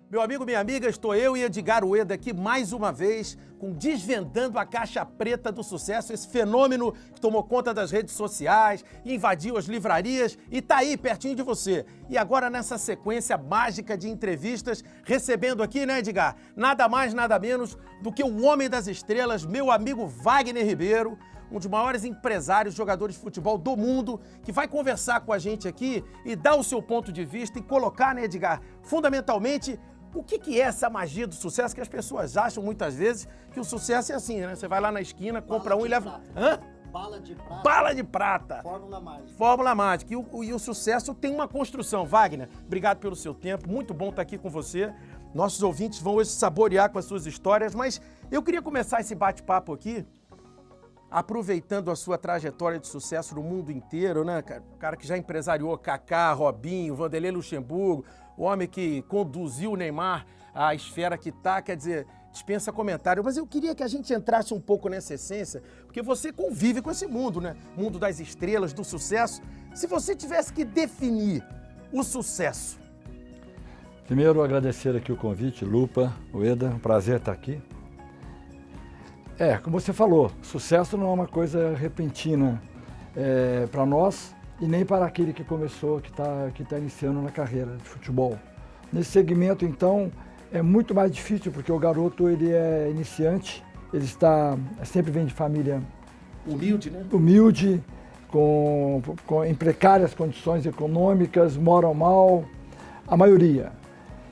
Meu amigo, minha amiga, estou eu e Edgar Ueda aqui mais uma vez com Desvendando a Caixa Preta do Sucesso, esse fenômeno que tomou conta das redes sociais, invadiu as livrarias e tá aí pertinho de você. E agora nessa sequência mágica de entrevistas, recebendo aqui, né, Edgar, nada mais, nada menos do que o homem das estrelas, meu amigo Wagner Ribeiro, um dos maiores empresários, jogadores de futebol do mundo, que vai conversar com a gente aqui e dar o seu ponto de vista e colocar, né, Edgar, fundamentalmente, o que é essa magia do sucesso que as pessoas acham muitas vezes que o sucesso é assim, né? Você vai lá na esquina, compra um e leva... Hã? Bala de prata. Bala de prata. Fórmula mágica. Fórmula mágica. E o sucesso tem uma construção. Wagner, obrigado pelo seu tempo. Muito bom estar aqui com você. Nossos ouvintes vão hoje saborear com as suas histórias, mas eu queria começar esse bate-papo aqui aproveitando a sua trajetória de sucesso no mundo inteiro, né, cara? O cara que já empresariou Kaká, Robinho, Vanderlei Luxemburgo, o homem que conduziu o Neymar à esfera que tá, quer dizer, dispensa comentário. Mas eu queria que a gente entrasse um pouco nessa essência, porque você convive com esse mundo, né? Mundo das estrelas, do sucesso. Se você tivesse que definir o sucesso. Primeiro, agradecer aqui o convite, Lupa, Ueda, um prazer estar aqui. Como você falou, sucesso não é uma coisa repentina para nós e nem para aquele que começou, que tá iniciando na carreira de futebol. Nesse segmento, então, é muito mais difícil, porque o garoto ele é iniciante, ele sempre vem de família Humilde, né? Humilde, em precárias condições econômicas, moram mal, a maioria.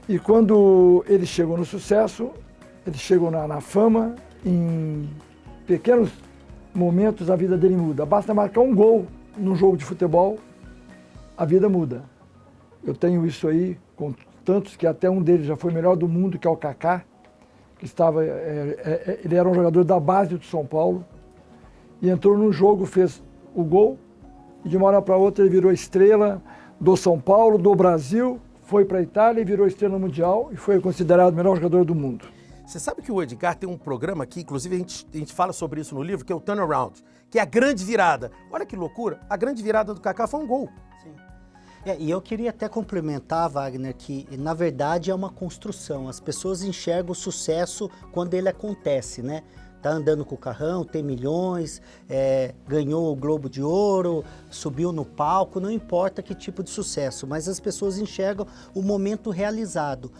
E quando eles chegam no sucesso, eles chegam na fama, em pequenos momentos a vida dele muda. Basta marcar um gol num jogo de futebol, a vida muda. Eu tenho isso aí com tantos que até um deles já foi o melhor do mundo, que é o Kaká, que ele era um jogador da base do São Paulo e entrou num jogo, fez o gol e de uma hora para outra ele virou estrela do São Paulo, do Brasil, foi para a Itália e virou estrela mundial e foi considerado o melhor jogador do mundo. Você sabe que o Edgar tem um programa aqui, inclusive a gente fala sobre isso no livro, que é o Turnaround, que é a grande virada. Olha que loucura, a grande virada do Kaká foi um gol. Sim. E eu queria até complementar, Wagner, que na verdade é uma construção. As pessoas enxergam o sucesso quando ele acontece, né? Tá andando com o carrão, tem milhões, ganhou o Globo de Ouro, subiu no palco, não importa que tipo de sucesso, mas as pessoas enxergam o momento realizado.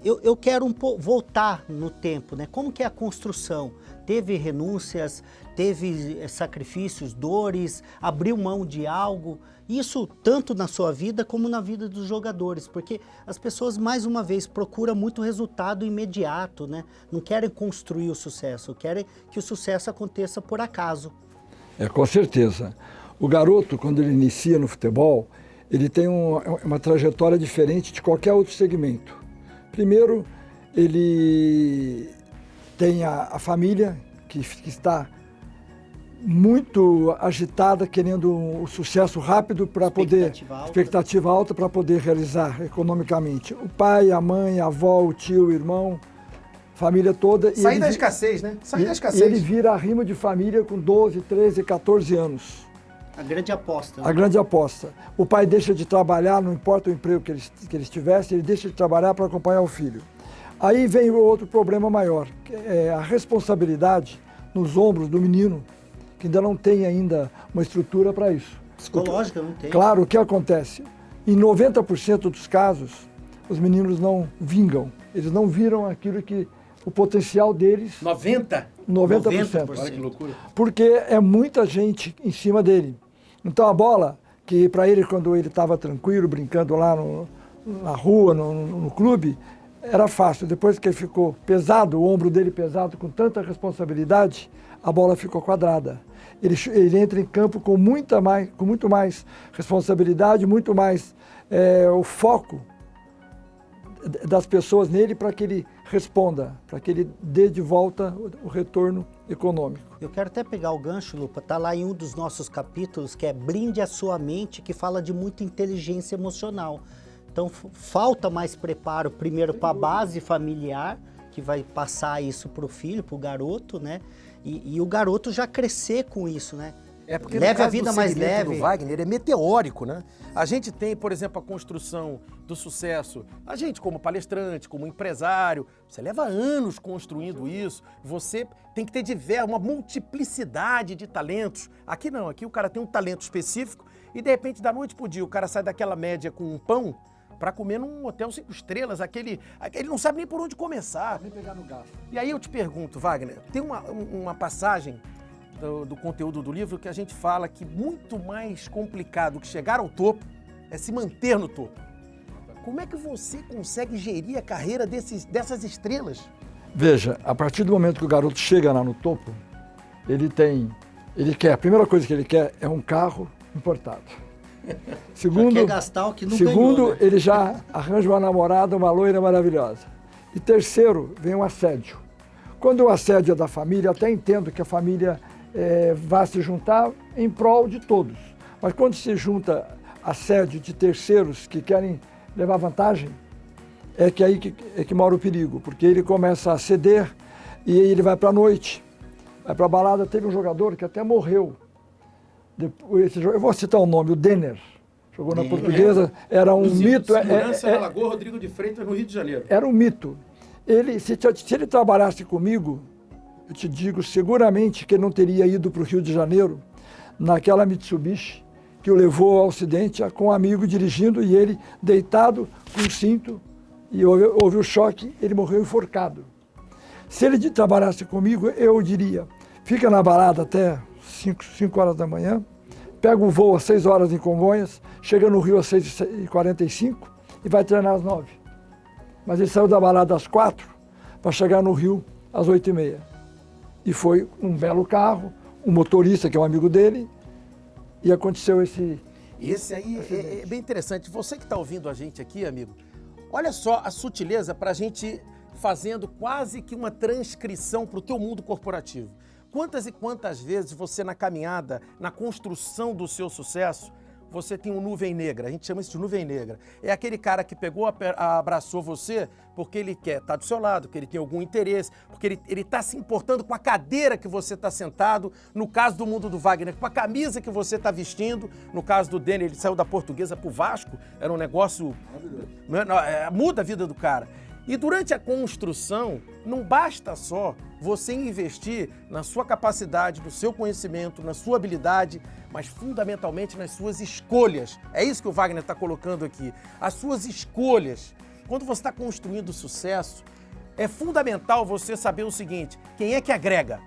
Eu quero voltar no tempo, né? Como que é a construção? Teve renúncias, teve sacrifícios, dores, abriu mão de algo. Isso tanto na sua vida como na vida dos jogadores, porque as pessoas, mais uma vez, procuram muito resultado imediato, né? Não querem construir o sucesso, querem que o sucesso aconteça por acaso. Com certeza. O garoto, quando ele inicia no futebol, ele tem uma trajetória diferente de qualquer outro segmento. Primeiro, ele tem a família que está muito agitada, querendo o sucesso rápido para poder... Expectativa alta para poder realizar economicamente. O pai, a mãe, a avó, o tio, o irmão, família toda. Sair da escassez, né? Sair da escassez. E ele vira arrimo de família com 12, 13, 14 anos. A grande aposta. Né? A grande aposta. O pai deixa de trabalhar, não importa o emprego que ele tivesse, ele deixa de trabalhar para acompanhar o filho. Aí vem o outro problema maior, que é a responsabilidade nos ombros do menino, que ainda não tem ainda uma estrutura para isso. Psicológica não tem. Claro, o que acontece? Em 90% dos casos, os meninos não vingam. Eles não viram aquilo que o potencial deles... 90%? 90%. Olha que loucura. Porque é muita gente em cima dele. Então a bola, que para ele quando ele estava tranquilo, brincando lá na rua, no clube, era fácil. Depois que ele ficou pesado, o ombro dele pesado, com tanta responsabilidade, a bola ficou quadrada. Ele entra em campo com muito mais responsabilidade, muito mais o foco das pessoas nele para que ele responda, para que ele dê de volta o retorno econômico. Eu quero até pegar o gancho, Lupa, tá lá em um dos nossos capítulos, que é Blinde a Sua Mente, que fala de muita inteligência emocional. Então falta mais preparo primeiro para a base familiar, que vai passar isso para o filho, para o garoto, né? E o garoto já crescer com isso, né? É porque leve no caso a vida do mais segmento leve. do Wagner é meteórico, né? A gente tem, por exemplo, a construção do sucesso. A gente, como palestrante, como empresário, você leva anos construindo isso. Você tem que ter uma multiplicidade de talentos. Aqui não, aqui o cara tem um talento específico e de repente, da noite pro dia, o cara sai daquela média com um pão para comer num hotel 5 estrelas, ele não sabe nem por onde começar. Nem pegar no gasto. E aí eu te pergunto, Wagner, tem uma passagem do conteúdo do livro que a gente fala que muito mais complicado que chegar ao topo é se manter no topo. Como é que você consegue gerir a carreira dessas estrelas? Veja, a partir do momento que o garoto chega lá no topo, a primeira coisa que ele quer é um carro importado. Segundo, quer gastar o que não segundo ganhou, né? ele já arranja uma namorada, uma loira maravilhosa. E terceiro, vem o assédio. Quando o assédio é da família, eu até entendo que a família vai se juntar em prol de todos. Mas quando se junta assédio de terceiros que querem levar vantagem, é que mora o perigo, porque ele começa a ceder e aí ele vai para a noite, vai para a balada. Teve um jogador que até morreu. Eu vou citar o nome, o Denner, jogou na Portuguesa, era um mito. Segurança na Lagoa Rodrigo de Freitas, no Rio de Janeiro. Era um mito. Se ele trabalhasse comigo, eu te digo seguramente que ele não teria ido para o Rio de Janeiro naquela Mitsubishi que o levou ao acidente com um amigo dirigindo e ele deitado com o cinto e houve o choque, ele morreu enforcado. Se ele trabalhasse comigo, eu diria, fica na balada até 5 horas da manhã, pega o voo às 6 horas em Congonhas, chega no Rio às 6h45 e vai treinar às 9. Mas ele saiu da balada às 4 para chegar no Rio às 8h30. E foi um belo carro, um motorista que é um amigo dele, e aconteceu esse aí é bem interessante. Você que está ouvindo a gente aqui, amigo, olha só a sutileza para a gente fazendo quase que uma transcrição para o teu mundo corporativo. Quantas e quantas vezes você na caminhada, na construção do seu sucesso, você tem uma nuvem negra, a gente chama isso de nuvem negra. É aquele cara que pegou, abraçou você porque ele quer estar do seu lado, porque ele tem algum interesse, porque ele está se importando com a cadeira que você está sentado, no caso do mundo do Wagner, com a camisa que você está vestindo, no caso do Denner, ele saiu da Portuguesa para o Vasco, era um negócio... muda a vida do cara. E durante a construção, não basta só você investir na sua capacidade, no seu conhecimento, na sua habilidade, mas fundamentalmente nas suas escolhas. É isso que o Wagner está colocando aqui. As suas escolhas. Quando você está construindo sucesso, é fundamental você saber o seguinte, quem é que agrega?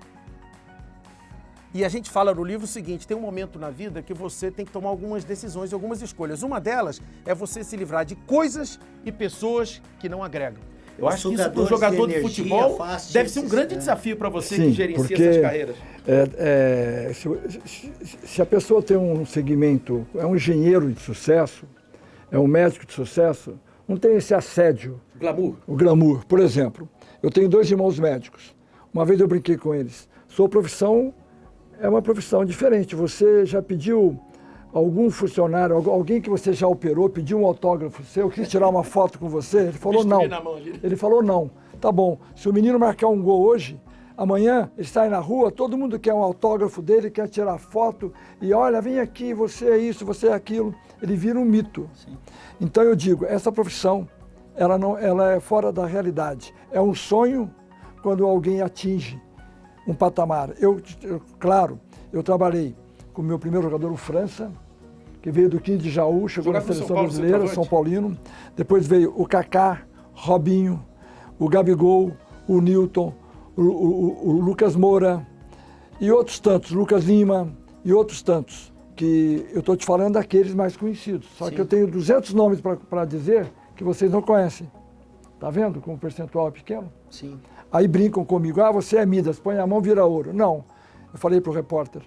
E a gente fala no livro o seguinte, tem um momento na vida que você tem que tomar algumas decisões e algumas escolhas. Uma delas é você se livrar de coisas e pessoas que não agregam. Eu acho que isso para o jogador de futebol deve ser um grande desafio para você que gerencia essas carreiras. Se a pessoa tem um segmento, é um engenheiro de sucesso, é um médico de sucesso, não tem esse assédio. Glamour. O glamour. Por exemplo, eu tenho 2 irmãos médicos. Uma vez eu brinquei com eles. Sua profissão é uma profissão diferente. Você já pediu algum funcionário, alguém que você já operou, pediu um autógrafo seu, quis tirar uma foto com você? Ele falou não. Ele falou não. Tá bom, se o menino marcar um gol hoje, amanhã ele sai na rua, todo mundo quer um autógrafo dele, quer tirar foto, e olha, vem aqui, você é isso, você é aquilo. Ele vira um mito. Sim. Então eu digo, essa profissão, ela é fora da realidade. É um sonho quando alguém atinge um patamar. Claro, eu trabalhei com o meu primeiro jogador, o França, que veio do 15 de Jaú, chegou na seleção brasileira, São Paulino. Depois veio o Kaká, Robinho, o Gabigol, o Nilton, o Lucas Moura e outros tantos, Lucas Lima e outros tantos, que eu estou te falando daqueles mais conhecidos. Só Sim. que eu tenho 200 nomes para dizer que vocês não conhecem. Tá vendo como o percentual é pequeno? Sim. Aí brincam comigo, você é Midas, põe a mão, vira ouro. Não, eu falei para o repórter,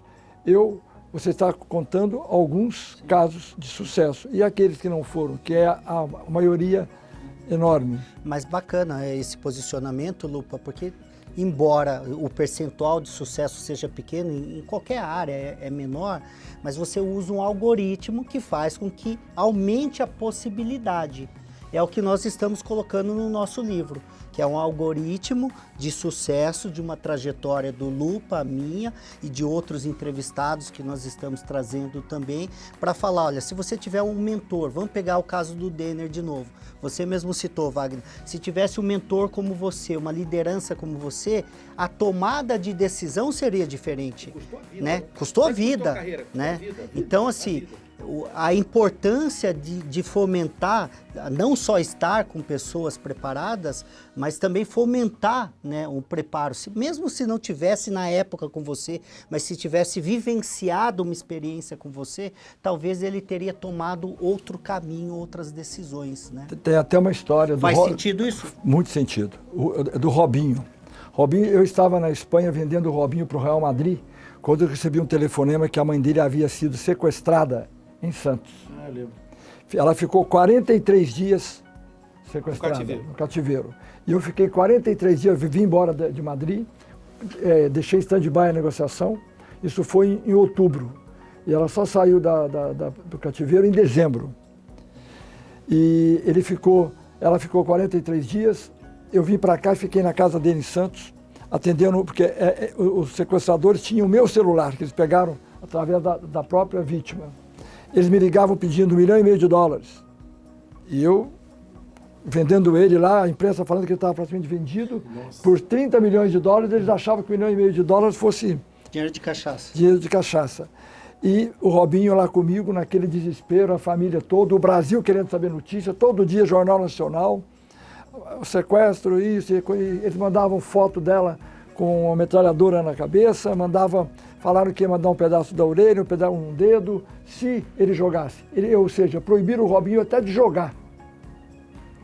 você está contando alguns Sim. casos de sucesso, e aqueles que não foram, que é a maioria enorme. Mas bacana esse posicionamento, Lupa, porque embora o percentual de sucesso seja pequeno, em qualquer área é menor, mas você usa um algoritmo que faz com que aumente a possibilidade. é o que nós estamos colocando no nosso livro, que é um algoritmo de sucesso de uma trajetória do Lupa, minha e de outros entrevistados que nós estamos trazendo também, para falar, olha, se você tiver um mentor, vamos pegar o caso do Denner de novo, você mesmo citou, Wagner, se tivesse um mentor como você, uma liderança como você, a tomada de decisão seria diferente, custou a vida, né? Custou a vida, carreira, né? Então, assim, a importância de fomentar, não só estar com pessoas preparadas, mas também fomentar, né, um preparo. Mesmo se não tivesse na época com você, mas se tivesse vivenciado uma experiência com você, talvez ele teria tomado outro caminho, outras decisões, né? Tem até uma história do Faz sentido isso? Muito sentido. Do Robinho. Robinho, eu estava na Espanha vendendo o Robinho para o Real Madrid, quando eu recebi um telefonema que a mãe dele havia sido sequestrada em Santos. Ah, eu lembro. Ela ficou 43 dias sequestrada no cativeiro. E eu fiquei 43 dias, vim embora de Madrid, deixei stand-by a negociação. Isso foi em outubro. E ela só saiu do cativeiro em dezembro. E ela ficou 43 dias. Eu vim para cá e fiquei na casa dele em Santos, atendendo, porque os sequestradores tinham o meu celular, que eles pegaram através da própria vítima. Eles me ligavam pedindo $1,5 milhão. E eu, vendendo ele lá, a imprensa falando que ele estava praticamente vendido, por $30 milhões, eles achavam que $1,5 milhão fosse... Dinheiro de cachaça. Dinheiro de cachaça. E o Robinho lá comigo, naquele desespero, a família toda, o Brasil querendo saber notícia, todo dia Jornal Nacional, o sequestro, isso, e eles mandavam foto dela com uma metralhadora na cabeça, falaram que ia mandar um pedaço da orelha, um dedo, se ele jogasse. Ou seja, proibiram o Robinho até de jogar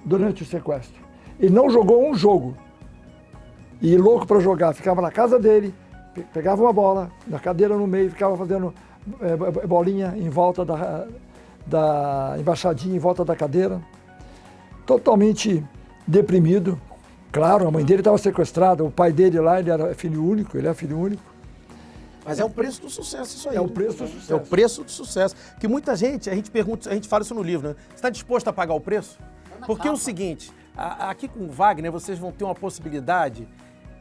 durante o sequestro. Ele não jogou um jogo. E louco para jogar, ficava na casa dele, pegava uma bola, na cadeira no meio, ficava fazendo bolinha em volta embaixadinha em volta da cadeira. Totalmente deprimido. Claro, a mãe dele estava sequestrada, o pai dele lá, ele é filho único. Mas é o preço do sucesso isso aí. É o preço do sucesso. É o preço do sucesso. Que muita gente, a gente pergunta, a gente fala isso no livro, né? Você está disposto a pagar o preço? Porque é o seguinte, aqui com o Wagner vocês vão ter uma possibilidade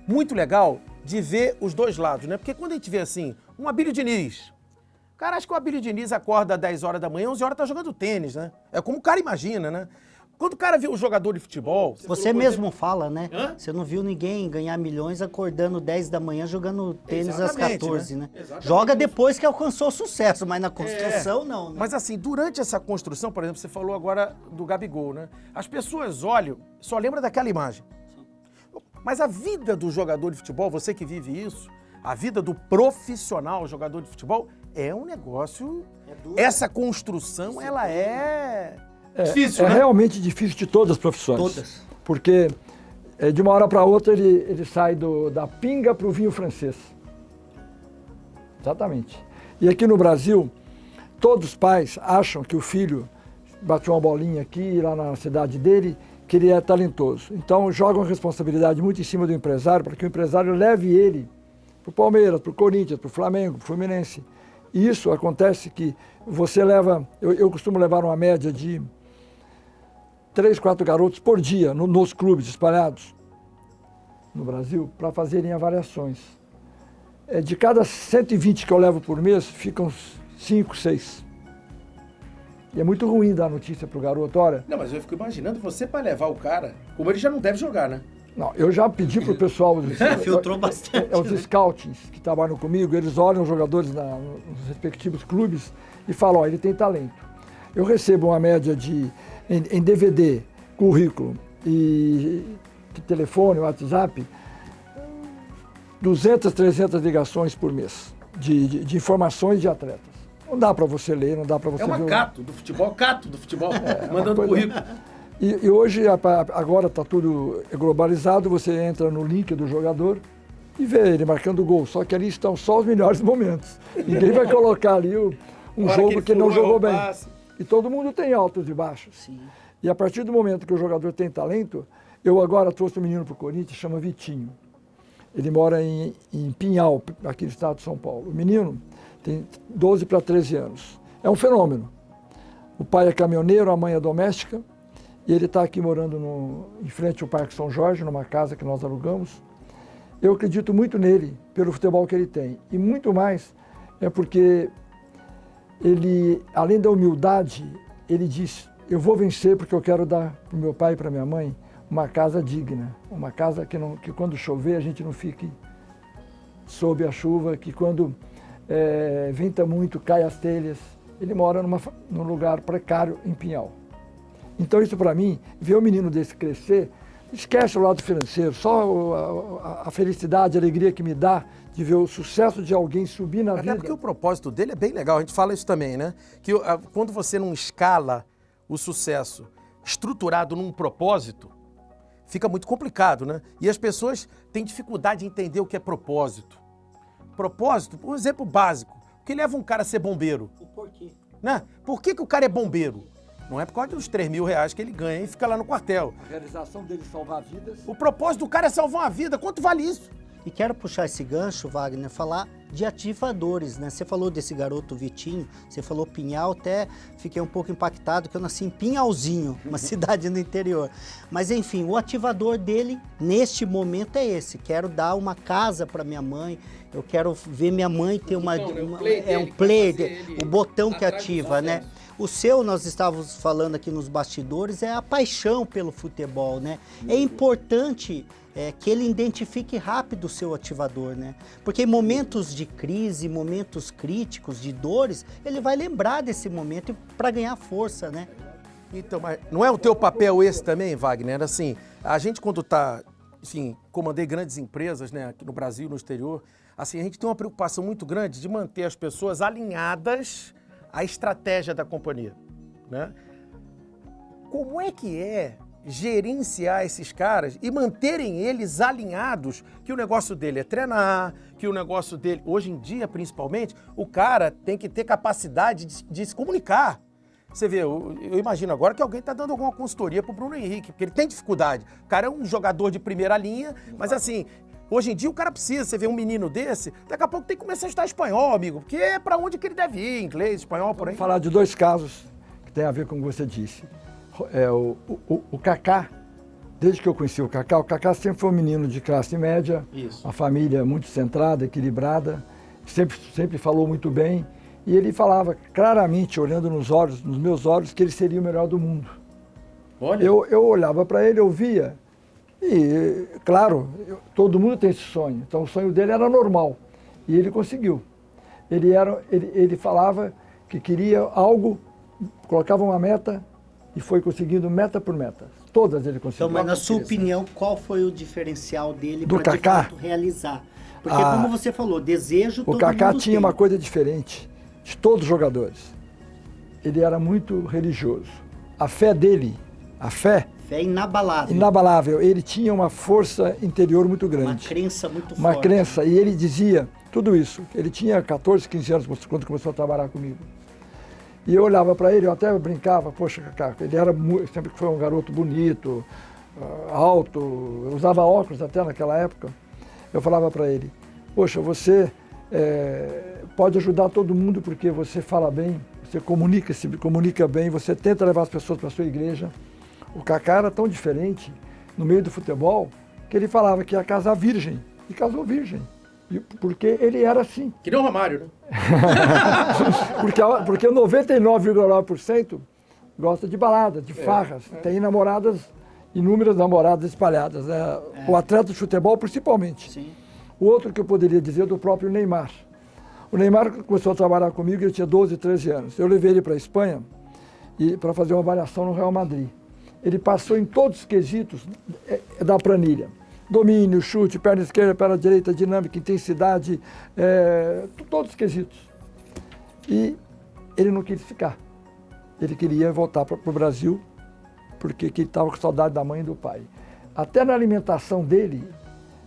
muito legal de ver os dois lados, né? Porque quando a gente vê assim, um Abílio Diniz, o cara acha que o Abílio Diniz acorda às 10 horas da manhã, 11 horas tá jogando tênis, né? É como o cara imagina, né? Quando o cara vê o jogador de futebol... Você mesmo fala, né? Hã? Você não viu ninguém ganhar milhões acordando 10 da manhã jogando tênis às 14, né? Joga depois que alcançou sucesso, mas na construção não, né? Mas assim, durante essa construção, por exemplo, você falou agora do Gabigol, né? As pessoas olham, só lembram daquela imagem. Mas a vida do jogador de futebol, você que vive isso, a vida do profissional jogador de futebol é um negócio... Essa construção, ela é... difícil, né? Realmente difícil de todas as profissões. Todas. Porque de uma hora para outra ele sai da pinga para o vinho francês. Exatamente. E aqui no Brasil, todos os pais acham que o filho bateu uma bolinha aqui, lá na cidade dele, que ele é talentoso. Então jogam a responsabilidade muito em cima do empresário, para que o empresário leve ele para o Palmeiras, para o Corinthians, para o Flamengo, para o Fluminense. E isso acontece que você leva... Eu costumo levar uma média de 3, 4 garotos por dia nos clubes espalhados no Brasil para fazerem avaliações. De cada 120 que eu levo por mês, ficam 5, 6. E é muito ruim dar notícia pro garoto, olha... Não, mas eu fico imaginando você para levar o cara, como ele já não deve jogar, né? Não, eu já pedi pro pessoal... Filtrou bastante. Os scouts que trabalham comigo, eles olham os jogadores nos respectivos clubes e falam, ó, ele tem talento. Eu recebo uma média em DVD, currículo e telefone, WhatsApp, 200, 300 ligações por mês de informações de atletas. Não dá para você ler, não dá para você ver. Cato do futebol, mandando currículo. E hoje, agora está tudo globalizado, você entra no link do jogador e vê ele marcando gol. Só que ali estão só os melhores momentos. Ninguém vai colocar ali um jogo que não jogou bem. E todo mundo tem altos e baixos. Sim. E a partir do momento que o jogador tem talento, eu agora trouxe um menino para o Corinthians, chama Vitinho. Ele mora em Pinhal, aqui no estado de São Paulo. O menino tem 12 para 13 anos. É um fenômeno. O pai é caminhoneiro, a mãe é doméstica. E ele está aqui morando em frente ao Parque São Jorge, numa casa que nós alugamos. Eu acredito muito nele, pelo futebol que ele tem. E muito mais é porque ele, além da humildade, ele diz, eu vou vencer porque eu quero dar para o meu pai e para minha mãe uma casa digna. Uma casa que quando chover a gente não fique sob a chuva, que quando venta muito, cai as telhas. Ele mora num lugar precário em Pinhal. Então isso para mim, ver um menino desse crescer, esquece o lado financeiro, só a felicidade, a alegria que me dá de ver o sucesso de alguém subir na vida. Até porque o propósito dele é bem legal, a gente fala isso também, né? Que quando você não escala o sucesso estruturado num propósito, fica muito complicado, né? E as pessoas têm dificuldade de entender o que é propósito. Propósito, um exemplo básico, o que leva um cara a ser bombeiro? O porquê? Né? Por que o cara é bombeiro? Não é por causa dos 3 mil reais que ele ganha e fica lá no quartel. A realização dele é salvar vidas. O propósito do cara é salvar uma vida. Quanto vale isso? E quero puxar esse gancho, Wagner, falar de ativadores, né? Você falou desse garoto Vitinho, você falou Pinhal, até fiquei um pouco impactado que eu nasci em Pinhalzinho, uma cidade no interior. Mas enfim, o ativador dele neste momento é esse. Quero dar uma casa para minha mãe, eu quero ver minha mãe ter um player, o botão que ativa, né? O seu, nós estávamos falando aqui nos bastidores, é a paixão pelo futebol, né? É importante que ele identifique rápido o seu ativador, né? Porque em momentos de crise, momentos críticos, de dores, ele vai lembrar desse momento para ganhar força, né? Então, mas não é o teu papel esse também, Wagner? Assim, a gente quando está, enfim, comandei grandes empresas, né, aqui no Brasil, no exterior, assim, a gente tem uma preocupação muito grande de manter as pessoas alinhadas à estratégia da companhia, né? Como é que é gerenciar esses caras e manterem eles alinhados que o negócio dele é treinar, que o negócio dele, hoje em dia principalmente, o cara tem que ter capacidade de se comunicar. Você vê, eu imagino agora que alguém está dando alguma consultoria para o Bruno Henrique, porque ele tem dificuldade. O cara é um jogador de primeira linha, mas assim, hoje em dia o cara precisa, você vê um menino desse, daqui a pouco tem que começar a estudar espanhol, amigo, porque é para onde que ele deve ir, inglês, espanhol, por aí. Vou falar de 2 casos que tem a ver com o que você disse. O Kaká, desde que eu conheci o Kaká sempre foi um menino de classe média, uma família muito centrada, equilibrada, sempre falou muito bem, e ele falava claramente, olhando nos meus olhos, que ele seria o melhor do mundo. Olha. Eu olhava para ele, eu via, e claro, todo mundo tem esse sonho, então o sonho dele era normal, e ele conseguiu. Ele falava que queria algo, colocava uma meta, e foi conseguindo meta por meta. Todas ele conseguiu. Então, mas na sua opinião, qual foi o diferencial dele para de fato realizar? Porque como você falou, desejo todo mundo tem. O Kaká tinha uma coisa diferente de todos os jogadores. Ele era muito religioso. A fé dele, fé inabalável. Inabalável. Ele tinha uma força interior muito grande. Uma crença muito forte. Uma crença. E ele dizia tudo isso. Ele tinha 14, 15 anos quando começou a trabalhar comigo. E eu olhava para ele, eu até brincava, poxa, Kaká, ele sempre foi um garoto bonito, alto, usava óculos até naquela época. Eu falava para ele, poxa, você pode ajudar todo mundo porque você fala bem, você comunica bem, você tenta levar as pessoas para a sua igreja. O Kaká era tão diferente no meio do futebol que ele falava que ia casar virgem, e casou virgem. Porque ele era assim. Que nem o Romário, né? porque 99,9% gosta de baladas, de farras. Tem inúmeras namoradas espalhadas. Né? O atleta de futebol, principalmente. Sim. O outro que eu poderia dizer é do próprio Neymar. O Neymar começou a trabalhar comigo, ele tinha 12, 13 anos. Eu levei ele para a Espanha para fazer uma avaliação no Real Madrid. Ele passou em todos os quesitos da planilha. Domínio, chute, perna esquerda, perna direita, dinâmica, intensidade, todos os quesitos. E ele não quis ficar. Ele queria voltar para o Brasil, porque ele estava com saudade da mãe e do pai. Até na alimentação dele,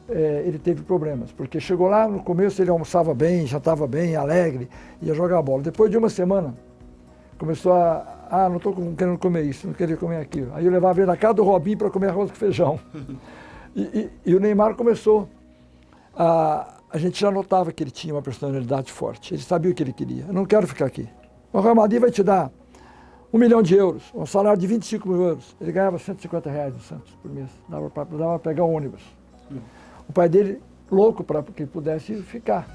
ele teve problemas, porque chegou lá, no começo ele almoçava bem, jantava bem, alegre, ia jogar bola. Depois de uma semana, começou não estou querendo comer isso, não queria comer aquilo. Aí eu levava ele na casa do Robinho para comer arroz com feijão. E o Neymar começou, a gente já notava que ele tinha uma personalidade forte, ele sabia o que ele queria. Eu não quero ficar aqui. O Real Madrid vai te dar €1 milhão, um salário de 25 mil euros. Ele ganhava R$150 no Santos por mês, dava para pegar o ônibus. O pai dele, louco para que pudesse ficar.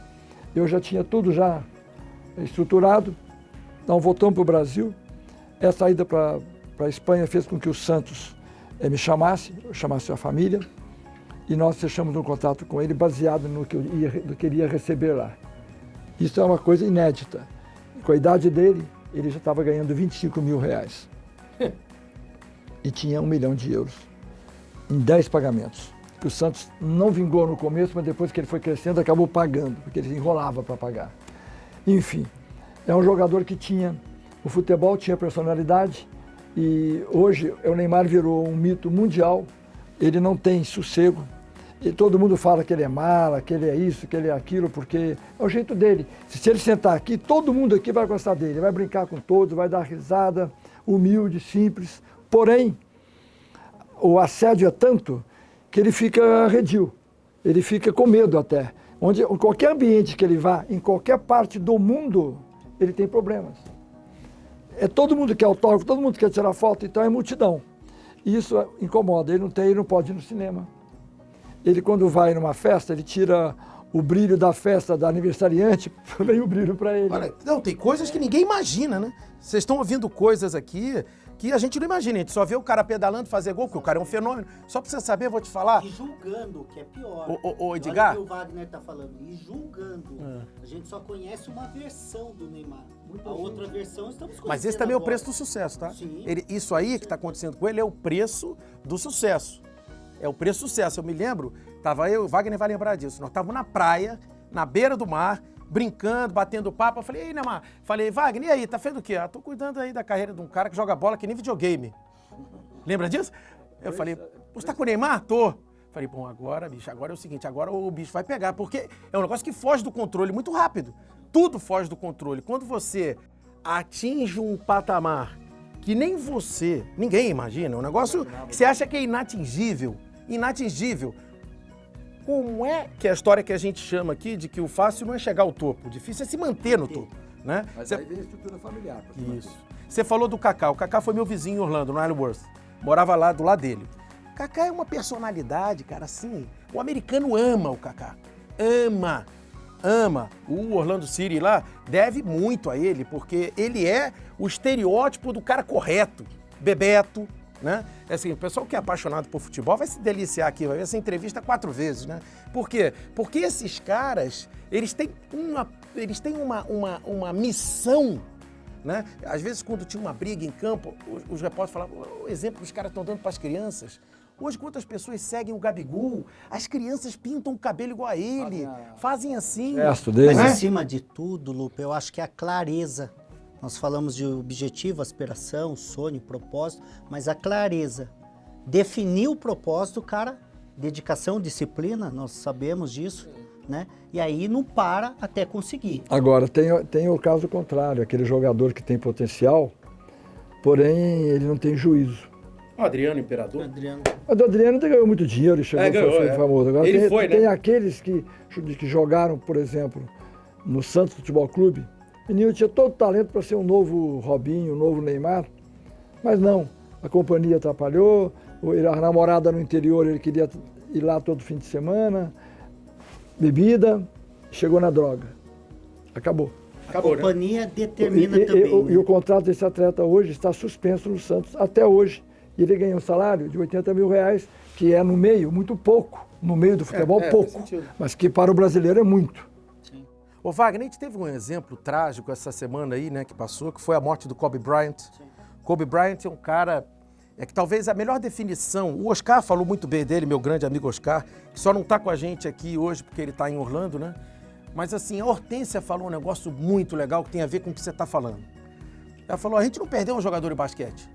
Eu já tinha tudo já estruturado, então voltamos para o Brasil. Essa ida para a Espanha fez com que o Santos me chamasse a família, e nós fechamos um contato com ele baseado no que ele ia receber lá. Isso é uma coisa inédita. Com a idade dele, ele já estava ganhando R$25 mil. E tinha €1 milhão em 10 pagamentos. Que o Santos não vingou no começo, mas depois que ele foi crescendo, acabou pagando, porque ele enrolava para pagar. Enfim, é um jogador que tinha... O futebol tinha personalidade, e hoje o Neymar virou um mito mundial. Ele não tem sossego. E todo mundo fala que ele é mala, que ele é isso, que ele é aquilo, porque é o jeito dele. Se ele sentar aqui, todo mundo aqui vai gostar dele, vai brincar com todos, vai dar risada, humilde, simples. Porém, o assédio é tanto que ele fica arredio, ele fica com medo até. Em qualquer ambiente que ele vá, em qualquer parte do mundo, ele tem problemas. Todo mundo quer autógrafo, todo mundo quer tirar foto, então é multidão. E isso incomoda, ele não pode ir no cinema. Ele, quando vai numa festa, ele tira o brilho da festa da aniversariante, vem o brilho para ele. Olha, não, tem coisas que ninguém imagina, né? Vocês estão ouvindo coisas aqui que a gente não imagina. A gente só vê o cara pedalando, fazer gol, porque o cara é um fenômeno. Só pra você saber, eu vou te falar... E julgando, o que é pior. Ô, Edgar... Olha o que o Wagner tá falando. E julgando. A gente só conhece uma versão do Neymar. A outra versão estamos conhecendo. Mas esse também é o agora. preço do sucesso, tá? Sim. Isso aí que tá acontecendo com ele é o preço do sucesso. É o preço do sucesso. Eu me lembro, tava eu, o Wagner vai lembrar disso. Nós estávamos na praia, na beira do mar, brincando, batendo papo. Eu falei, ei, Neymar. Falei, Wagner, e aí, tá fazendo o quê? Tô cuidando aí da carreira de um cara que joga bola que nem videogame. Lembra disso? Eu falei, você tá com o Neymar? Tô. Falei, bom, agora, bicho, agora é o seguinte, agora o bicho vai pegar, porque é um negócio que foge do controle muito rápido. Tudo foge do controle. Quando você atinge um patamar que nem você, ninguém imagina, um negócio que você acha que é inatingível, como é que é a história que a gente chama aqui de que o fácil não é chegar ao topo, o difícil é se manter no topo, né? Mas aí vem a estrutura familiar. Isso. Você falou do Kaká. O Kaká foi meu vizinho em Orlando, no Isleworth. Morava lá do lado dele. O Kaká é uma personalidade, cara, assim. O americano ama o Kaká. Ama. O Orlando City lá deve muito a ele, porque ele é o estereótipo do cara correto, bebeto, né? Assim, o pessoal que é apaixonado por futebol vai se deliciar aqui, vai ver essa entrevista 4 vezes, né? Por quê? Porque esses caras, eles têm uma missão, né? Às vezes, quando tinha uma briga em campo, os repórteres falavam, o exemplo que os caras estão dando para as crianças. Hoje, quantas pessoas seguem o Gabigol? As crianças pintam o cabelo igual a ele, fazem assim. Mas acima de tudo, Lupe, eu acho que é a clareza. Nós falamos de objetivo, aspiração, sonho, propósito, mas a clareza. Definir o propósito, cara, dedicação, disciplina, nós sabemos disso, né? E aí não para até conseguir. Agora, tem o caso contrário, aquele jogador que tem potencial, porém ele não tem juízo. O Adriano Imperador. Mas o Adriano ganhou muito dinheiro e chegou a ser famoso. Agora ele tem aqueles que jogaram, por exemplo, no Santos Futebol Clube. O menino tinha todo o talento para ser um novo Robinho, um novo Neymar, mas não. A companhia atrapalhou, a namorada no interior, ele queria ir lá todo fim de semana, bebida, chegou na droga. Acabou. A companhia determina também. E o contrato desse atleta hoje está suspenso no Santos até hoje. E ele ganha um salário de R$80 mil, que é no meio, muito pouco. No meio do futebol, pouco. Mas que para o brasileiro é muito. Sim. Ô Wagner, a gente teve um exemplo trágico essa semana aí, né, que passou, que foi a morte do Kobe Bryant. Sim. Kobe Bryant é um cara, que talvez a melhor definição, o Oscar falou muito bem dele, meu grande amigo Oscar, que só não está com a gente aqui hoje porque ele está em Orlando, né? Mas assim, a Hortência falou um negócio muito legal que tem a ver com o que você está falando. Ela falou, a gente não perdeu um jogador de basquete.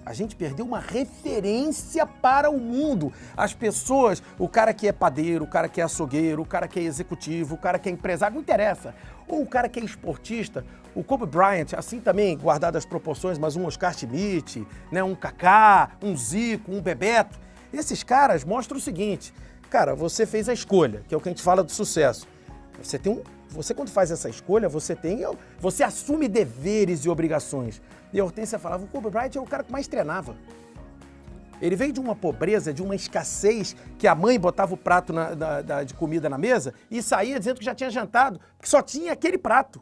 A gente perdeu uma referência para o mundo. As pessoas, o cara que é padeiro, o cara que é açougueiro, o cara que é executivo, o cara que é empresário, não interessa. Ou o cara que é esportista, o Kobe Bryant, assim também, guardado as proporções, mas um Oscar Schmidt, né, um Kaká, um Zico, um Bebeto. Esses caras mostram o seguinte, cara, você fez a escolha, que é o que a gente fala do sucesso. Você tem você quando faz essa escolha, você assume deveres e obrigações. E a Hortência falava, o Kobe Bryant é o cara que mais treinava. Ele veio de uma pobreza, de uma escassez, que a mãe botava o prato de comida na mesa e saía dizendo que já tinha jantado, porque só tinha aquele prato.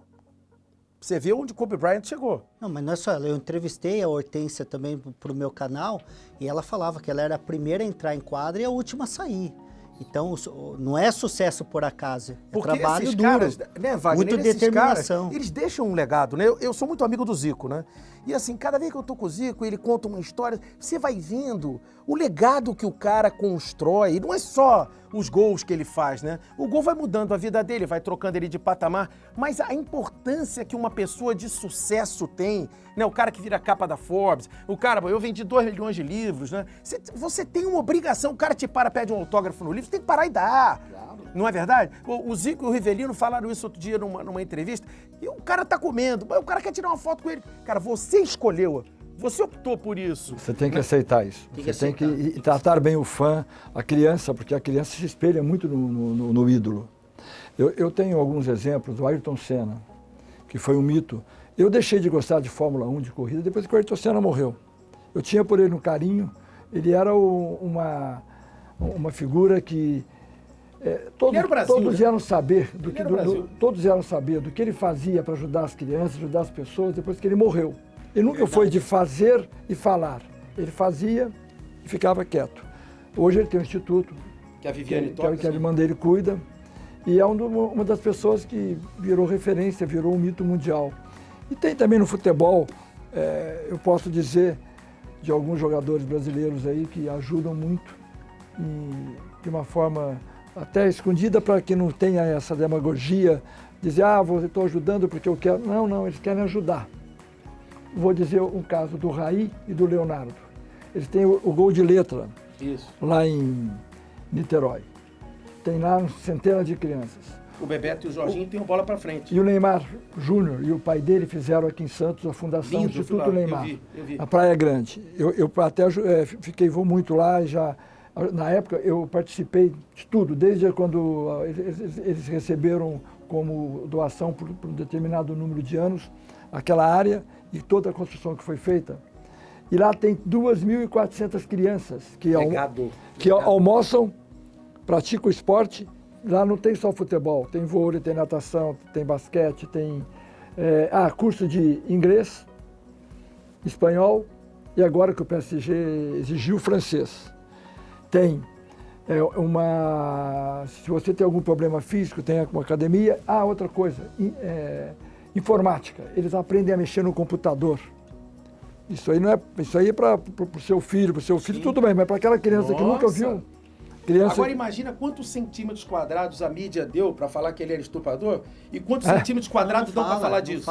Você vê onde o Kobe Bryant chegou. Não, mas não é só ela. Eu entrevistei a Hortência também pro meu canal e ela falava que ela era a primeira a entrar em quadra e a última a sair. Então, não é sucesso por acaso, é trabalho duro, caras, né, Wagner, muito determinação. Caras, eles deixam um legado, né? Eu sou muito amigo do Zico, né? E assim, cada vez que eu tô com o Zico, ele conta uma história, você vai vendo o legado que o cara constrói. Não é só os gols que ele faz, né? O gol vai mudando a vida dele, vai trocando ele de patamar, mas a importância que uma pessoa de sucesso tem, né? O cara que vira a capa da Forbes, o cara, eu vendi 2 milhões de livros, né? Você tem uma obrigação, o cara te pede um autógrafo no livro, você tem que parar e dar. Claro. Não é verdade? O Zico e o Rivelino falaram isso outro dia numa entrevista, e o cara tá comendo, o cara quer tirar uma foto com ele. Cara, você escolheu, você optou por isso. Você tem que aceitar isso. Você tem que tratar bem o fã, a criança, porque a criança se espelha muito no ídolo. Eu tenho alguns exemplos do Ayrton Senna, que foi um mito. Eu deixei de gostar de Fórmula 1, de corrida, depois que o Ayrton Senna morreu. Eu tinha por ele um carinho, ele era uma figura que todos eram saber do que ele fazia para ajudar as crianças, ajudar as pessoas depois que ele morreu. Ele nunca foi de fazer e falar. Ele fazia e ficava quieto. Hoje ele tem um instituto que a Viviane toca, que a irmã dele cuida e é uma das pessoas que virou referência, virou um mito mundial. E tem também no futebol, eu posso dizer, de alguns jogadores brasileiros aí que ajudam muito de uma forma até escondida para que não tenha essa demagogia, dizer, eu estou ajudando porque eu quero. Não, eles querem ajudar. Vou dizer um caso do Raí e do Leonardo. Eles têm o gol de letra lá em Niterói. Tem lá centenas de crianças. O Bebeto e o Jorginho têm o bola para frente. E o Neymar Júnior e o pai dele fizeram aqui em Santos a Fundação Instituto Neymar, eu vi. a Praia Grande. Eu até vou muito lá e já... Na época eu participei de tudo, desde quando eles receberam como doação por um determinado número de anos aquela área e toda a construção que foi feita. E lá tem 2.400 crianças que almoçam, praticam esporte. Lá não tem só futebol, tem vôlei, tem natação, tem basquete, tem curso de inglês, espanhol e agora que o PSG exigiu francês. Tem se você tem algum problema físico, tem uma academia. Outra coisa, informática. Eles aprendem a mexer no computador. Isso aí é para o seu filho, tudo bem, mas para aquela criança que nunca viu. Agora imagina quantos centímetros quadrados a mídia deu para falar que ele era estuprador e quantos centímetros quadrados dão para falar disso.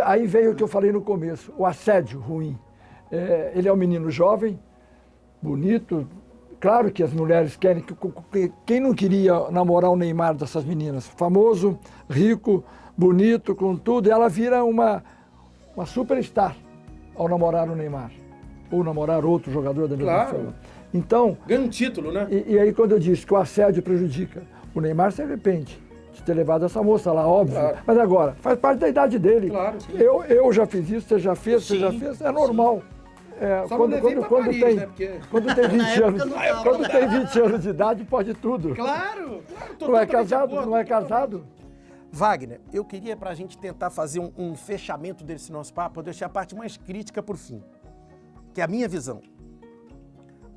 Aí veio o que eu falei no começo, o assédio ruim. Ele é um menino jovem, bonito. Claro que as mulheres querem, quem não queria namorar o Neymar dessas meninas? Famoso, rico, bonito, com tudo, e ela vira uma superstar ao namorar o Neymar. Ou namorar outro jogador da mesma forma. Então... Ganha um título, né? E aí quando eu disse que o assédio prejudica, o Neymar se arrepende de ter levado essa moça lá, óbvio. Claro. Mas agora, faz parte da idade dele. Claro. Eu já fiz isso, você já fez, é normal. Quando tem 20 anos de idade, pode tudo. Claro. Não é casado? Wagner, eu queria, pra gente tentar fazer um fechamento desse nosso papo, eu deixei a parte mais crítica por fim, que é a minha visão.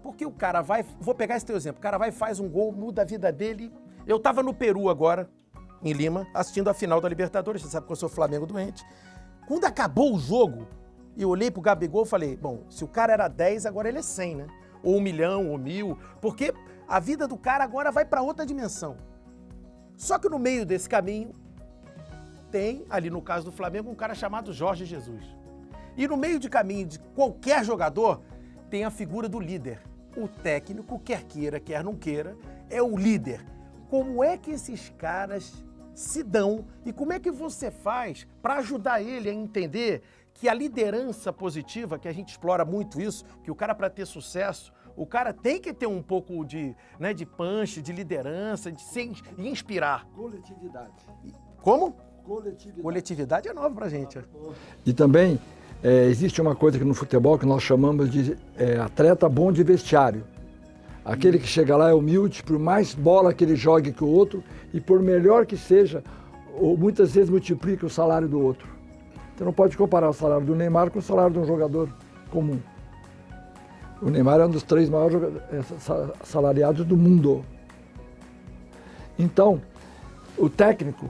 Porque o cara vou pegar esse teu exemplo, o cara vai e faz um gol, muda a vida dele. Eu tava no Peru agora, em Lima, assistindo a final da Libertadores, você sabe que eu sou Flamengo doente. Quando acabou o jogo, eu olhei pro Gabigol e falei, bom, se o cara era 10, agora ele é 100, né? Ou 1 milhão, ou 1.000, porque a vida do cara agora vai para outra dimensão. Só que no meio desse caminho, tem, ali no caso do Flamengo, um cara chamado Jorge Jesus. E no meio de caminho de qualquer jogador, tem a figura do líder. O técnico, quer queira, quer não queira, é o líder. Como é que esses caras se dão e como é que você faz para ajudar ele a entender que a liderança positiva, que a gente explora muito isso, que o cara, para ter sucesso, o cara tem que ter um pouco de punch, de liderança, de se inspirar. Coletividade. Como? Coletividade. Coletividade é nova pra gente. E também existe uma coisa que no futebol que nós chamamos de atleta bom de vestiário. Aquele que chega lá é humilde, por mais bola que ele jogue que o outro, e por melhor que seja, ou muitas vezes multiplica o salário do outro. Você não pode comparar o salário do Neymar com o salário de um jogador comum. O Neymar é um dos 3 maiores salariados do mundo. Então, o técnico,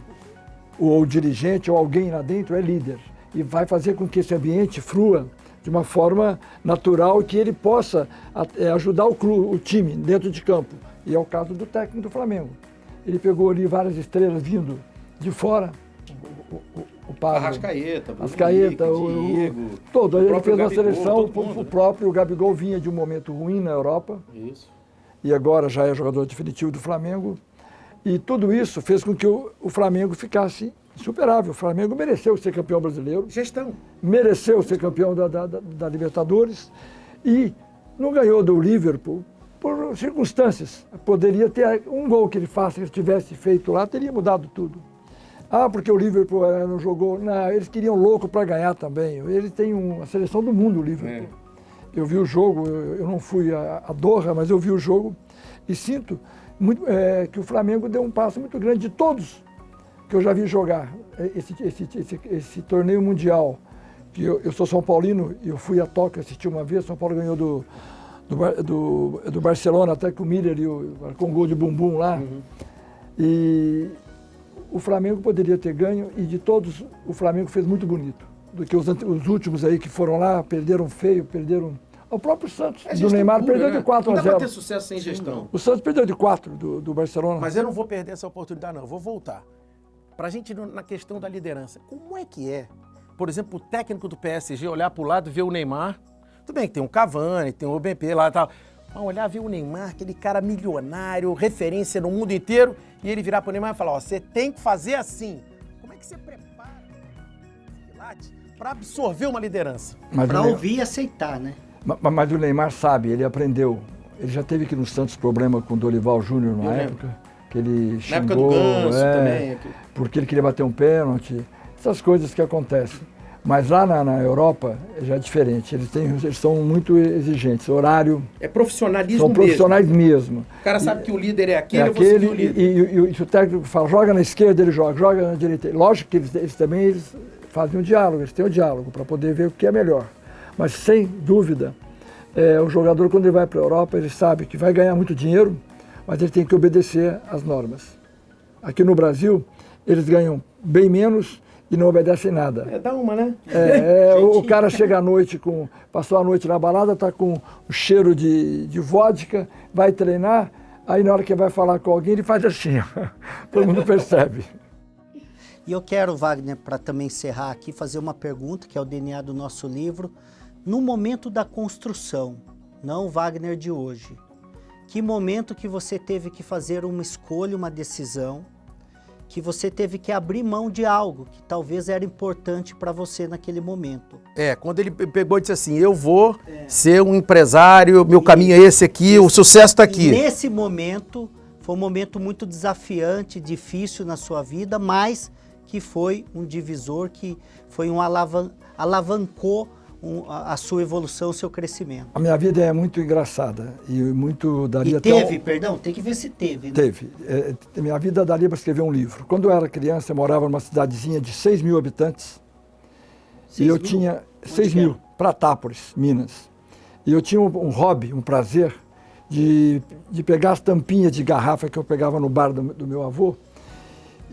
ou o dirigente, ou alguém lá dentro é líder. E vai fazer com que esse ambiente flua de uma forma natural e que ele possa ajudar o time dentro de campo. E é o caso do técnico do Flamengo. Ele pegou ali várias estrelas vindo de fora. O Pablo, Arrascaeta, Diego, todo. Ele fez uma seleção, o próprio Gabigol vinha de um momento ruim na Europa. Isso. E agora já é jogador definitivo do Flamengo. E tudo isso fez com que o Flamengo ficasse insuperável. O Flamengo mereceu ser campeão brasileiro. Gestão. Mereceu ser campeão da Libertadores. E não ganhou do Liverpool por circunstâncias. Poderia ter um gol que ele faça, que ele tivesse feito lá, teria mudado tudo. Ah, porque o Liverpool não jogou. Não, eles queriam louco para ganhar também. Eles têm uma seleção do mundo, o Liverpool. Eu vi o jogo, eu não fui a Doha, mas eu vi o jogo e sinto que o Flamengo deu um passo muito grande de todos que eu já vi jogar esse torneio mundial. Que eu sou São Paulino e eu fui a Tóquio assistir uma vez. São Paulo ganhou do Barcelona, até que o Miller com um gol de bumbum lá. E o Flamengo poderia ter ganho, e de todos o Flamengo fez muito bonito. Do que os últimos aí que foram lá, perderam feio, perderam... O próprio Santos, do Neymar, perdeu de 4 a 0. Não dá para ter sucesso sem gestão. O Santos perdeu de 4 do Barcelona. Mas eu não vou perder essa oportunidade, não. Eu vou voltar. Para a gente ir na questão da liderança. Como é que é, por exemplo, o técnico do PSG olhar para o lado e ver o Neymar? Tudo bem que tem um Cavani, tem um OBP lá e tal. Mas olhar, ver o Neymar, aquele cara milionário, referência no mundo inteiro, e ele virar para o Neymar e falar, ó, você tem que fazer assim. Como é que você prepara para absorver uma liderança? Para ouvir e aceitar, né? Mas o Neymar sabe, ele aprendeu. Ele já teve aqui no Santos problema com o Dorival Júnior na época, que ele xingou, na época do Ganso também. Porque ele queria bater um pênalti, essas coisas que acontecem. Mas lá na Europa já é diferente, eles são muito exigentes, horário... É profissionalismo mesmo. São profissionais mesmo. O cara sabe que o líder é aquele, eu vou seguir o líder. E se o técnico fala, joga na esquerda, ele joga na direita. Lógico que eles também fazem um diálogo, eles têm um diálogo para poder ver o que é melhor. Mas, sem dúvida, o jogador, quando ele vai para a Europa, ele sabe que vai ganhar muito dinheiro, mas ele tem que obedecer às normas. Aqui no Brasil, eles ganham bem menos e não obedecem nada. Dá uma, né? O cara chega à noite, passou a noite na balada, está com o cheiro de vodka, vai treinar, aí na hora que vai falar com alguém, ele faz assim, todo mundo percebe. E eu quero, Wagner, para também encerrar aqui, fazer uma pergunta, que é o DNA do nosso livro. No momento da construção, não o Wagner de hoje, que momento que você teve que fazer uma escolha, uma decisão, que você teve que abrir mão de algo que talvez era importante para você naquele momento? Quando ele pegou e disse assim, eu vou ser um empresário, meu caminho é esse aqui, o sucesso está aqui. E nesse momento, foi um momento muito desafiante, difícil na sua vida, mas que foi um divisor, que foi alavancou a sua evolução, o seu crescimento. A minha vida é muito engraçada e muito daria... E teve, perdão, tem que ver se teve. Né? Teve. Minha vida daria para escrever um livro. Quando eu era criança, eu morava numa cidadezinha de 6 mil habitantes. 6 e eu tinha 6 mil, Pratápolis, Minas. E eu tinha um hobby, um prazer, de pegar as tampinhas de garrafa que eu pegava no bar do meu avô,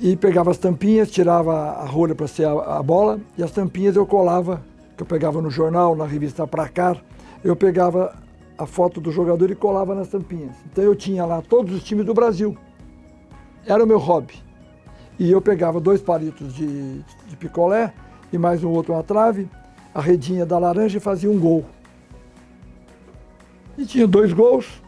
e pegava as tampinhas, tirava a rolha para ser a bola, e as tampinhas eu colava, que eu pegava no jornal, na revista Pracar, eu pegava a foto do jogador e colava nas tampinhas. Então eu tinha lá todos os times do Brasil. Era o meu hobby. E eu pegava 2 palitos de picolé e mais um outro, uma trave, a redinha da laranja e fazia um gol. E tinha 2 gols,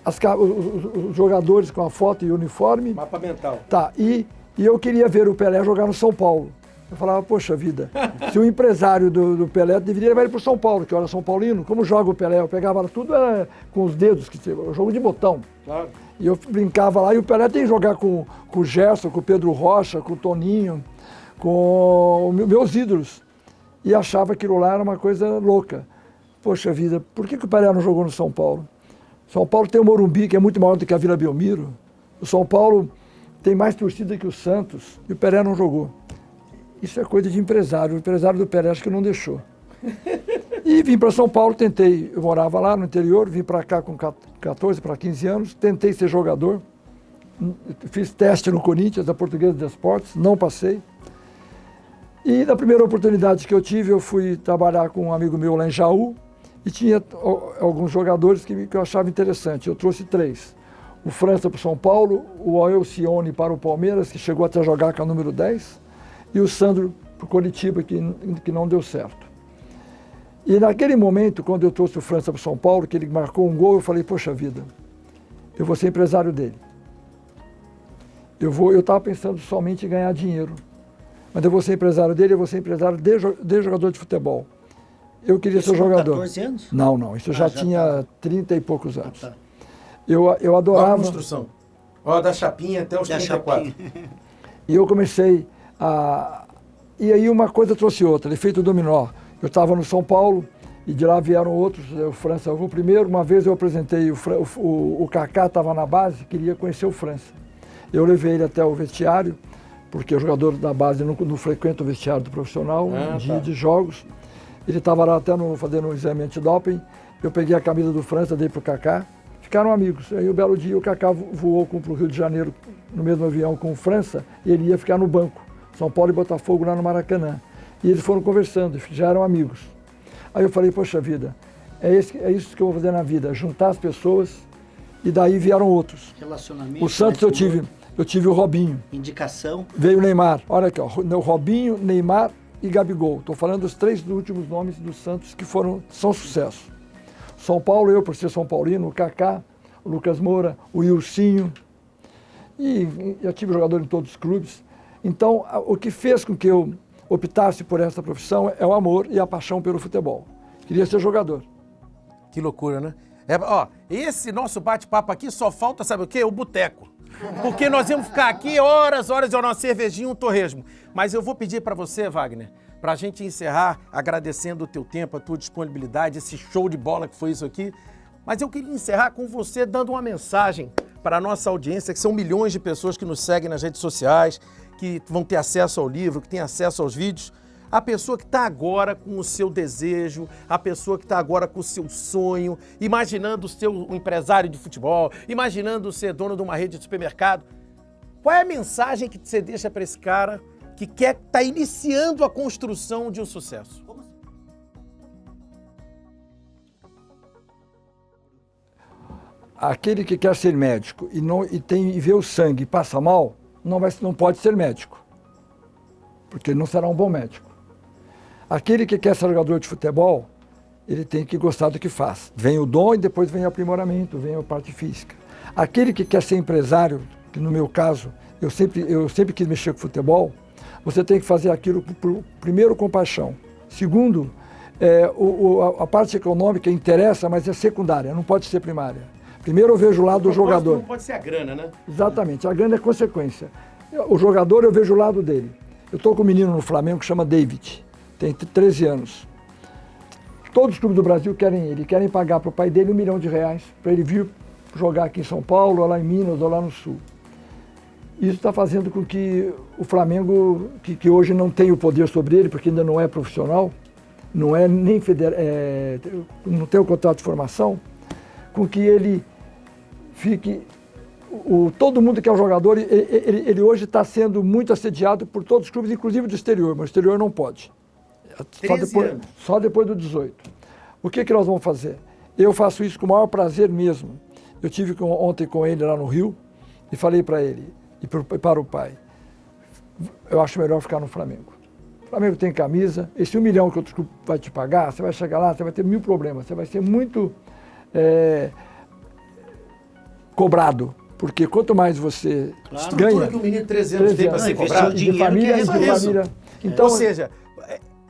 os jogadores com a foto e o uniforme. Mapa mental. Tá, e eu queria ver o Pelé jogar no São Paulo. Eu falava, poxa vida, se o empresário do Pelé deveria levar ele para o São Paulo, que eu era São Paulino, como joga o Pelé? Eu pegava tudo com os dedos, jogo de botão. Claro. E eu brincava lá, e o Pelé tem que jogar com o Gerson, com o Pedro Rocha, com o Toninho, com meus ídolos. E achava que aquilo lá era uma coisa louca. Poxa vida, por que o Pelé não jogou no São Paulo? São Paulo tem o Morumbi, que é muito maior do que a Vila Belmiro. O São Paulo tem mais torcida que o Santos, e o Pelé não jogou. Isso é coisa de empresário. O empresário do Pelé acho que não deixou. E vim para São Paulo, tentei, eu morava lá no interior, vim para cá com 14 para 15 anos, tentei ser jogador, fiz teste no Corinthians, da Portuguesa de Esportes, não passei. E na primeira oportunidade que eu tive, eu fui trabalhar com um amigo meu lá em Jaú, e tinha alguns jogadores que eu achava interessante. Eu trouxe 3. O França para o São Paulo, o Alcione para o Palmeiras, que chegou até a jogar com a número 10, e o Sandro para o Coritiba, que não deu certo. E naquele momento, quando eu trouxe o França para o São Paulo, que ele marcou um gol, eu falei, poxa vida, eu vou ser empresário dele. Eu estava pensando somente em ganhar dinheiro, mas eu vou ser empresário dele, eu vou ser empresário de jogador de futebol. Eu queria ser jogador. 14 anos? Não, isso eu já tinha 30 e poucos anos. Tá. Eu adorava... Olha a construção. Olha da chapinha até os 34. E eu comecei a... E aí uma coisa trouxe outra, efeito dominó. Eu estava no São Paulo e de lá vieram outros, o França foi o primeiro. Uma vez eu apresentei, o Kaká estava na base, queria conhecer o França. Eu levei ele até o vestiário, porque o jogador da base não frequenta o vestiário do profissional, de jogos. Ele estava lá até fazendo um exame antidoping. Eu peguei a camisa do França, dei para o Kaká, ficaram amigos. Aí um belo dia o Kaká voou para o Rio de Janeiro no mesmo avião com o França e ele ia ficar no banco, São Paulo e Botafogo lá no Maracanã. E eles foram conversando, já eram amigos. Aí eu falei, poxa vida, é isso que eu vou fazer na vida, juntar as pessoas, e daí vieram outros. Relacionamento. O Santos eu tive o Robinho. Indicação. Veio o Neymar. Olha aqui, ó, o Robinho, Neymar e Gabigol. Estou falando dos 3 últimos nomes do Santos que são sucesso. São Paulo, eu por ser São Paulino, o Kaká, o Lucas Moura, o Ilcinho. E eu tive jogador em todos os clubes. Então, o que fez com que eu optasse por essa profissão é o amor e a paixão pelo futebol. Queria ser jogador. Que loucura, né? Esse nosso bate-papo aqui só falta, sabe o quê? O boteco. Porque nós íamos ficar aqui horas e uma cervejinha, um torresmo. Mas eu vou pedir para você, Wagner, para a gente encerrar agradecendo o teu tempo, a tua disponibilidade, esse show de bola que foi isso aqui. Mas eu queria encerrar com você dando uma mensagem para a nossa audiência, que são milhões de pessoas que nos seguem nas redes sociais, que vão ter acesso ao livro, que têm acesso aos vídeos. A pessoa que está agora com o seu desejo, a pessoa que está agora com o seu sonho, imaginando ser um empresário de futebol, imaginando ser dono de uma rede de supermercado. Qual é a mensagem que você deixa para esse cara que está iniciando a construção de um sucesso? Aquele que quer ser médico e vê o sangue e passa mal, não pode ser médico, porque ele não será um bom médico. Aquele que quer ser jogador de futebol, ele tem que gostar do que faz. Vem o dom e depois vem o aprimoramento, vem a parte física. Aquele que quer ser empresário, que no meu caso, eu sempre quis mexer com futebol, você tem que fazer aquilo, primeiro, com paixão. Segundo, a parte econômica interessa, mas é secundária, não pode ser primária. Primeiro eu vejo o lado do jogador. Não pode ser a grana, né? Exatamente, a grana é consequência. O jogador, eu vejo o lado dele. Eu estou com um menino no Flamengo que chama David, tem 13 anos. Todos os clubes do Brasil querem ele, querem pagar para o pai dele R$1 milhão para ele vir jogar aqui em São Paulo, ou lá em Minas, ou lá no Sul. Isso está fazendo com que o Flamengo, que hoje não tem o poder sobre ele, porque ainda não é profissional, não é nem não tem o contrato de formação, com que ele fique... todo mundo que é um jogador, ele hoje está sendo muito assediado por todos os clubes, inclusive do exterior, mas o exterior não pode. Só depois do 18. O que nós vamos fazer? Eu faço isso com o maior prazer mesmo. Eu tive ontem com ele lá no Rio e falei para ele e para o pai, eu acho melhor ficar no Flamengo. O Flamengo tem camisa, esse R$1 milhão que outro clube vai te pagar, você vai chegar lá, você vai ter 1000 problemas, você vai ser muito cobrado Porque quanto mais você Estrutura ganha... que um menino de 13 anos tem para ser investiu cobrado. dinheiro de família, que é de isso. família. Então, Ou seja,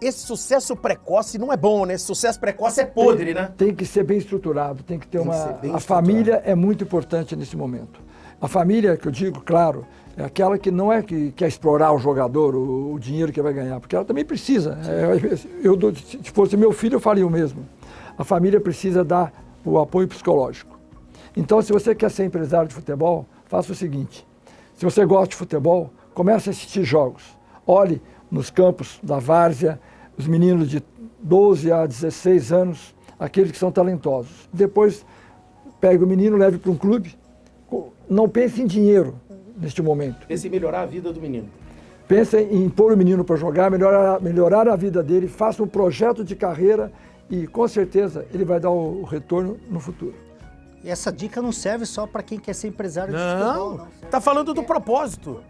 esse sucesso precoce não é bom, né? Esse sucesso precoce é podre, né? tem que ser bem estruturado, tem que ter Tem que uma... ser bem A estruturado. família é muito importante nesse momento. A família, que eu digo, claro, é aquela que não é que quer explorar o jogador, o dinheiro que vai ganhar, porque ela também precisa. Se fosse meu filho, eu faria o mesmo. A família precisa dar o apoio psicológico. Então, se você quer ser empresário de futebol, faça o seguinte. Se você gosta de futebol, comece a assistir jogos. Olhe nos campos da várzea, os meninos de 12 a 16 anos, aqueles que são talentosos. Depois, pegue o menino, leve para um clube. Não pense em dinheiro neste momento. Esse melhorar a vida do menino. Pense em pôr o menino para jogar, melhorar a vida dele, faça um projeto de carreira e, com certeza, ele vai dar o retorno no futuro. E essa dica não serve só para quem quer ser empresário de futebol, Não, não. tá falando do propósito.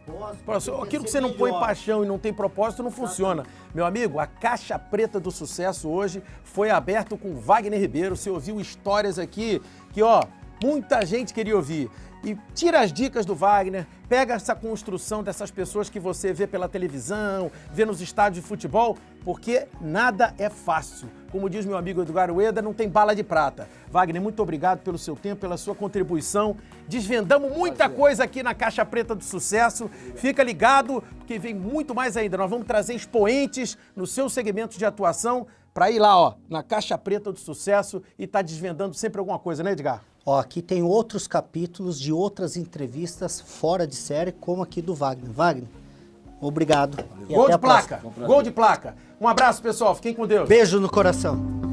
Aquilo que quer você ser não põe melhor. paixão e não tem propósito não funciona. Meu amigo, a Caixa Preta do Sucesso hoje foi aberto com Wagner Ribeiro. Você ouviu histórias aqui que, ó, muita gente queria ouvir. E tira as dicas do Wagner, pega essa construção dessas pessoas que você vê pela televisão, vê nos estádios de futebol, porque nada é fácil. Como diz meu amigo Edgar Ueda, não tem bala de prata. Wagner, muito obrigado pelo seu tempo, pela sua contribuição. Desvendamos muita coisa aqui na Caixa Preta do Sucesso. Fica ligado, porque vem muito mais ainda. Nós vamos trazer expoentes no seu segmento de atuação para ir lá, ó, na Caixa Preta do Sucesso e tá desvendando sempre alguma coisa, né, Edgar? Ó, aqui tem outros capítulos de outras entrevistas fora de série, como aqui do Wagner. Wagner, obrigado. E Gol até de a próxima. placa, gol de placa. Um abraço, pessoal. Fiquem com Deus. Beijo no coração.